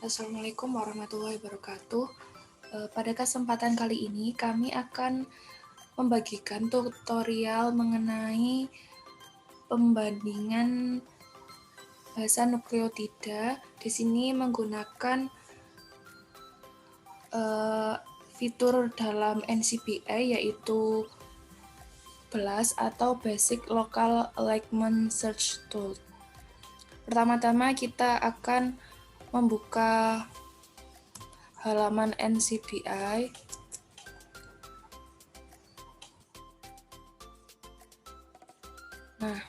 Assalamualaikum warahmatullahi wabarakatuh. Pada kesempatan kali ini kami akan membagikan tutorial mengenai pembandingan bahasa nukleotida. Di sini menggunakan fitur dalam NCBI yaitu BLAST atau Basic Local Alignment Search Tool. Pertama-tama kita akan membuka halaman NCBI. Nah,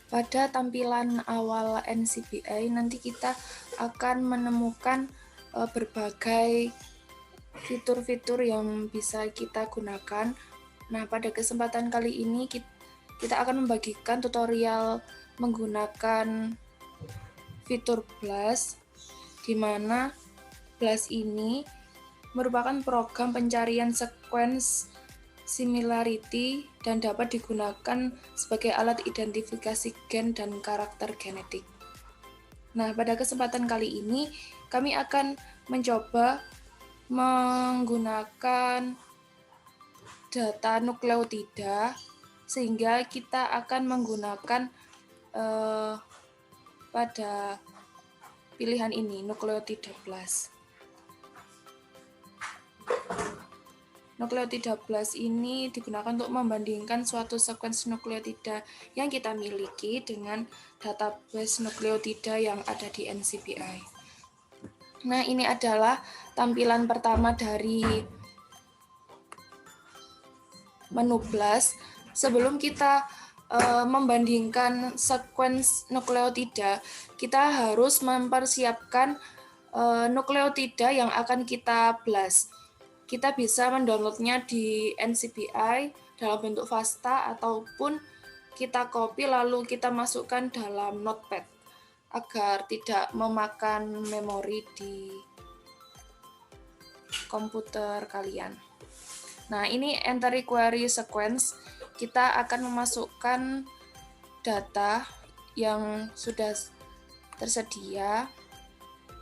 pada tampilan awal NCBI nanti kita akan menemukan berbagai fitur-fitur yang bisa kita gunakan. Nah, pada kesempatan kali ini kita akan membagikan tutorial menggunakan fitur BLAST, di mana BLAST ini merupakan program pencarian sequence similarity dan dapat digunakan sebagai alat identifikasi gen dan karakter genetik. Nah, pada kesempatan kali ini kami akan mencoba menggunakan data nukleotida sehingga kita akan menggunakan pada pilihan ini, nukleotida BLAST. Nukleotida BLAST ini digunakan untuk membandingkan suatu sekuens nukleotida yang kita miliki dengan database nukleotida yang ada di NCBI. Nah, ini adalah tampilan pertama dari menu BLAST. Sebelum kita membandingkan sekuens nukleotida, kita harus mempersiapkan nukleotida yang akan kita BLAST. Kita bisa mendownloadnya di NCBI dalam bentuk FASTA ataupun kita copy lalu kita masukkan dalam notepad agar tidak memakan memori di komputer kalian. Nah, ini entry query sequence. Kita akan memasukkan data yang sudah tersedia.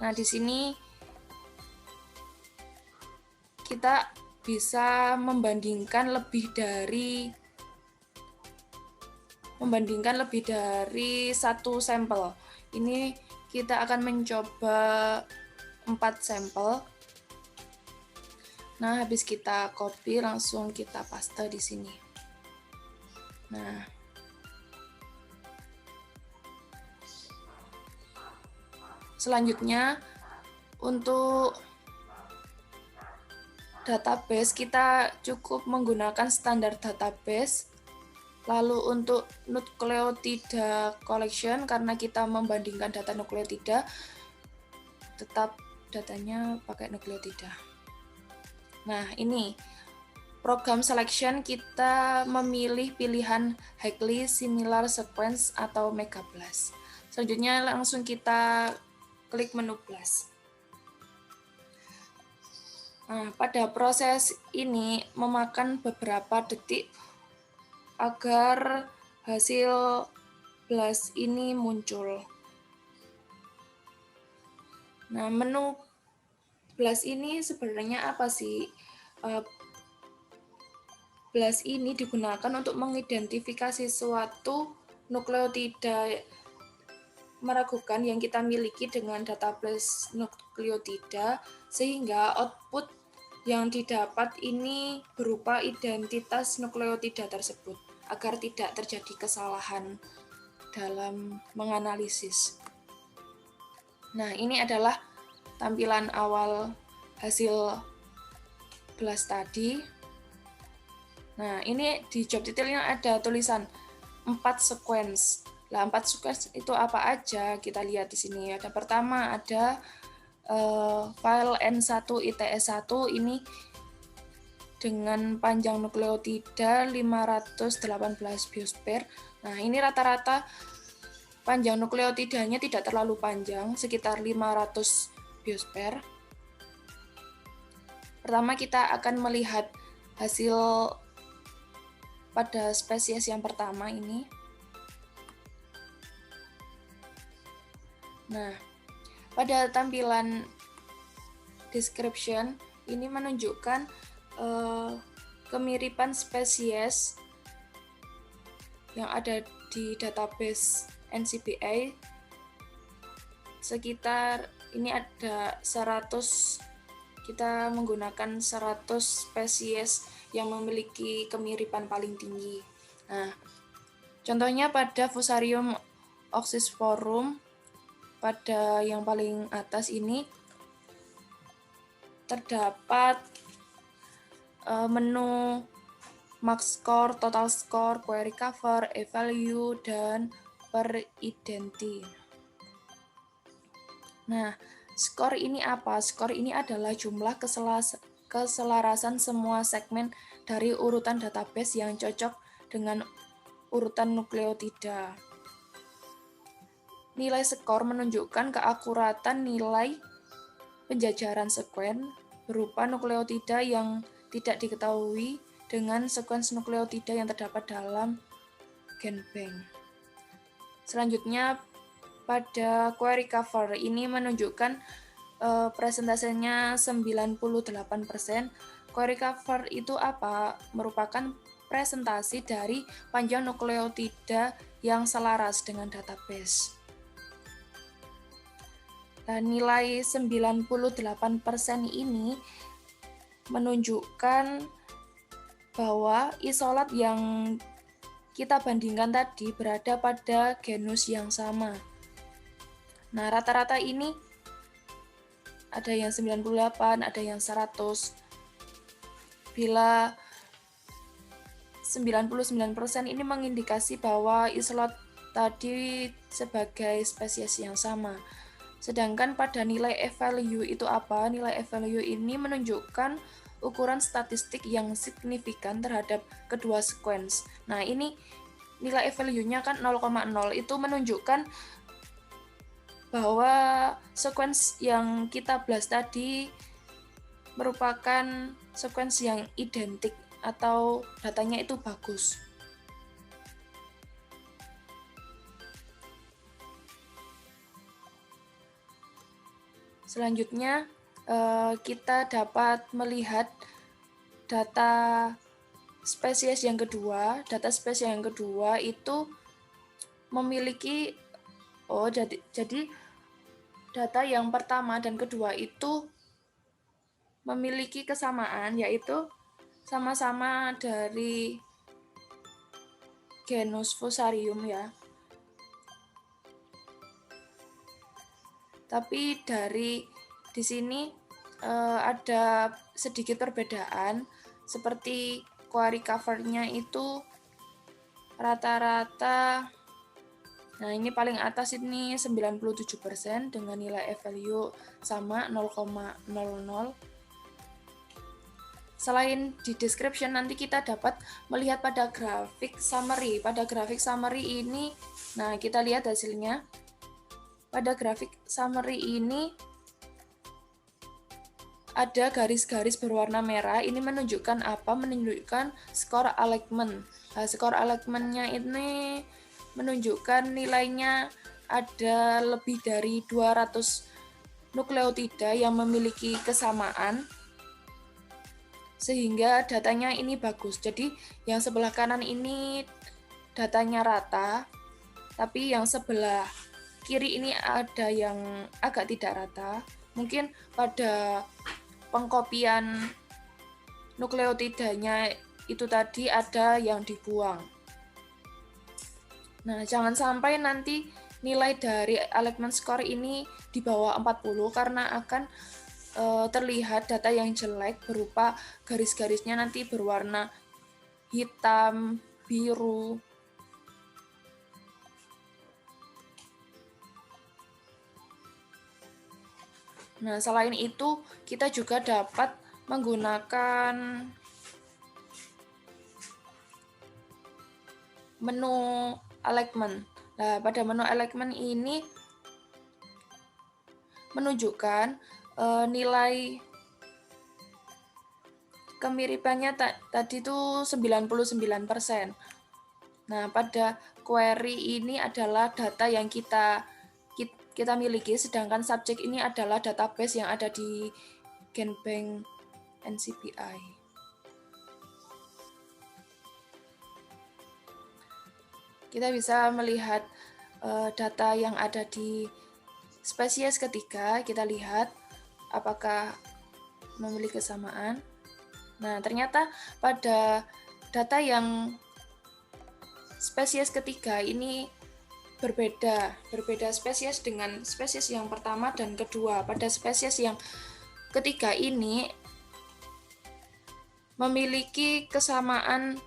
Nah, di sini kita bisa membandingkan lebih dari satu sampel. Ini kita akan mencoba 4 sampel. Nah, habis kita copy langsung kita paste di sini. Nah, selanjutnya untuk database kita cukup menggunakan standar database. Lalu untuk nukleotida collection, karena kita membandingkan data nukleotida, tetap datanya pakai nukleotida. Nah, ini program selection, kita memilih pilihan highly similar sequence atau megablast. Selanjutnya langsung kita klik menu BLAST. Nah, pada proses ini memakan beberapa detik agar hasil BLAST ini muncul. Nah, menu BLAST ini sebenarnya apa sih? BLAST ini digunakan untuk mengidentifikasi suatu nukleotida meragukan yang kita miliki dengan database nukleotida, sehingga output yang didapat ini berupa identitas nukleotida tersebut, agar tidak terjadi kesalahan dalam menganalisis. Nah, ini adalah tampilan awal hasil BLAST tadi. Nah, ini di job detailnya ada tulisan 4 sequence. Nah, 4 sequence itu apa aja? Kita lihat di sini. Ada pertama ada file N1ITS1 ini dengan panjang nukleotida 518 biosphere. Nah, ini rata-rata panjang nukleotidanya tidak terlalu panjang, sekitar 500 biosphere. Pertama kita akan melihat hasil pada spesies yang pertama ini. Nah, pada tampilan description ini menunjukkan kemiripan spesies yang ada di database NCBI. Sekitar ini ada 100, kita menggunakan 100 spesies yang memiliki kemiripan paling tinggi. Nah, contohnya pada Fusarium oxysporum, pada yang paling atas ini terdapat menu max score, total score, query cover, evalue, dan per identity. Nah, skor ini apa? Skor ini adalah jumlah keselarasan semua segmen dari urutan database yang cocok dengan urutan nukleotida. Nilai skor menunjukkan keakuratan nilai penjajaran sekuen berupa nukleotida yang tidak diketahui dengan sekuens nukleotida yang terdapat dalam genbank. Selanjutnya, pada query cover ini menunjukkan presentasenya 98%. Query cover itu apa? Merupakan presentasi dari panjang nukleotida yang selaras dengan database. Dan nilai 98% ini menunjukkan bahwa isolat yang kita bandingkan tadi berada pada genus yang sama. Nah, rata-rata ini ada yang 98, ada yang 100. Bila 99% ini mengindikasi bahwa isolat tadi sebagai spesies yang sama. Sedangkan pada nilai evalue itu apa? Nilai evalue ini menunjukkan ukuran statistik yang signifikan terhadap kedua sekuens. Nah, ini nilai evalue-nya kan 0,0, itu menunjukkan bahwa sekuens yang kita blast tadi merupakan sekuens yang identik atau datanya itu bagus. Selanjutnya, kita dapat melihat data spesies yang kedua. Data spesies yang kedua itu memiliki jadi data yang pertama dan kedua itu memiliki kesamaan, yaitu sama-sama dari genus Fusarium ya. Tapi di sini ada sedikit perbedaan, seperti query cover-nya itu rata-rata. Nah, ini paling atas ini 97% dengan nilai evalue sama 0,00. Selain di description, nanti kita dapat melihat pada grafik summary. Pada grafik summary ini, nah kita lihat hasilnya. Pada grafik summary ini ada garis-garis berwarna merah. Ini menunjukkan apa? Menunjukkan skor alignment. Nah, skor alignment-nya ini menunjukkan nilainya ada lebih dari 200 nukleotida yang memiliki kesamaan, sehingga datanya ini bagus. Jadi yang sebelah kanan ini datanya rata, tapi yang sebelah kiri ini ada yang agak tidak rata. Mungkin pada pengkopian nukleotidanya itu tadi ada yang dibuang. Nah, jangan sampai nanti nilai dari alignment score ini di bawah 40 karena akan terlihat data yang jelek berupa garis-garisnya nanti berwarna hitam, biru. Nah, selain itu kita juga dapat menggunakan menu alignment. Nah, pada menu alignment ini menunjukkan nilai kemiripannya tadi itu 99%. Nah, pada query ini adalah data yang kita miliki, sedangkan subjek ini adalah database yang ada di GenBank NCBI. Kita bisa melihat data yang ada di spesies ketiga, kita lihat apakah memiliki kesamaan. Nah, ternyata pada data yang spesies ketiga ini berbeda spesies dengan spesies yang pertama dan kedua. Pada spesies yang ketiga ini memiliki kesamaan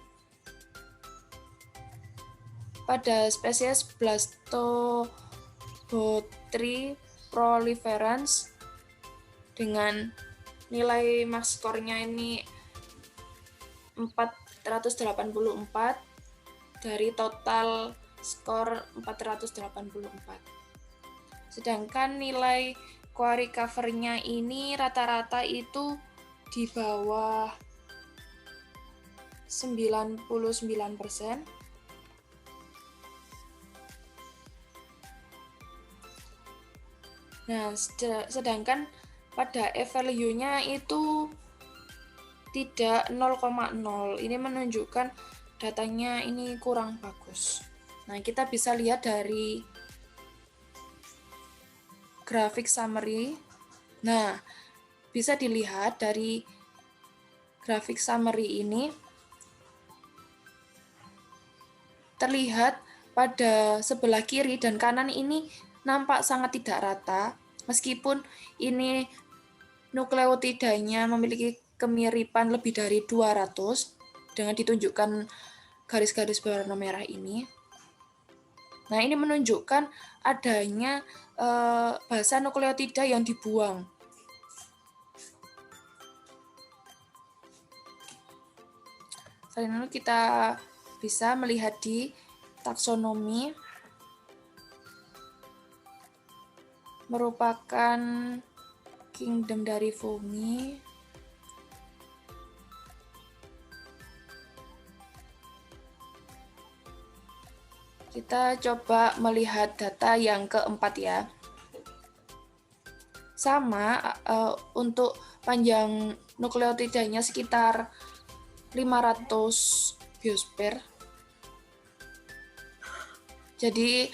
pada spesies Blastobotry proliferans dengan nilai max score-nya ini 484 dari total skor 484. Sedangkan nilai query cover-nya ini rata-rata itu di bawah 99%. Nah, sedangkan pada e-value-nya itu tidak 0,0. Ini menunjukkan datanya ini kurang bagus. Nah, kita bisa lihat dari grafik summary. Nah, bisa dilihat dari grafik summary ini terlihat pada sebelah kiri dan kanan ini nampak sangat tidak rata, meskipun ini nukleotidanya memiliki kemiripan lebih dari 200 dengan ditunjukkan garis-garis berwarna merah ini. Nah, ini menunjukkan adanya basa nukleotida yang dibuang. Selain itu kita bisa melihat di taksonomi, merupakan kingdom dari fungi. Kita coba melihat data yang keempat ya. Sama, untuk panjang nukleotidanya sekitar 500 biosfer. Jadi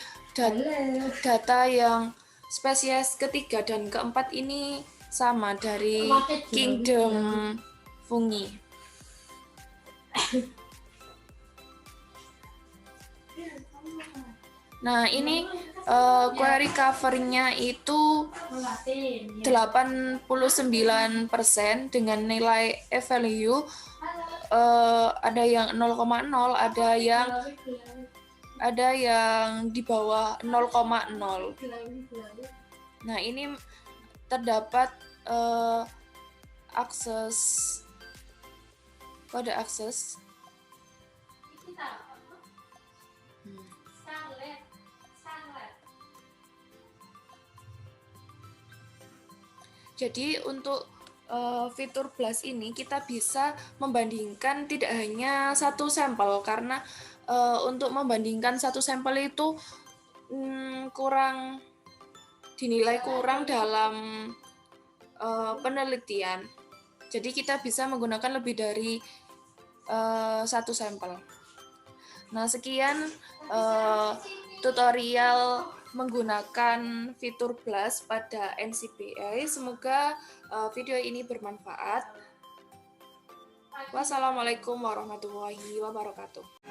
data yang spesies ketiga dan keempat ini sama dari kingdom fungi. Nah, ini query cover-nya itu 89% dengan nilai e-value ada yang 0,0, ada yang di bawah 0,0. Nah, ini terdapat kode akses. Jadi untuk fitur BLAST ini kita bisa membandingkan tidak hanya satu sampel, karena untuk membandingkan satu sampel itu dinilai kurang dalam penelitian. Jadi kita bisa menggunakan lebih dari satu sampel. Nah, sekian tutorial menggunakan fitur BLAST pada NCBI. Semoga video ini bermanfaat. Wassalamualaikum warahmatullahi wabarakatuh.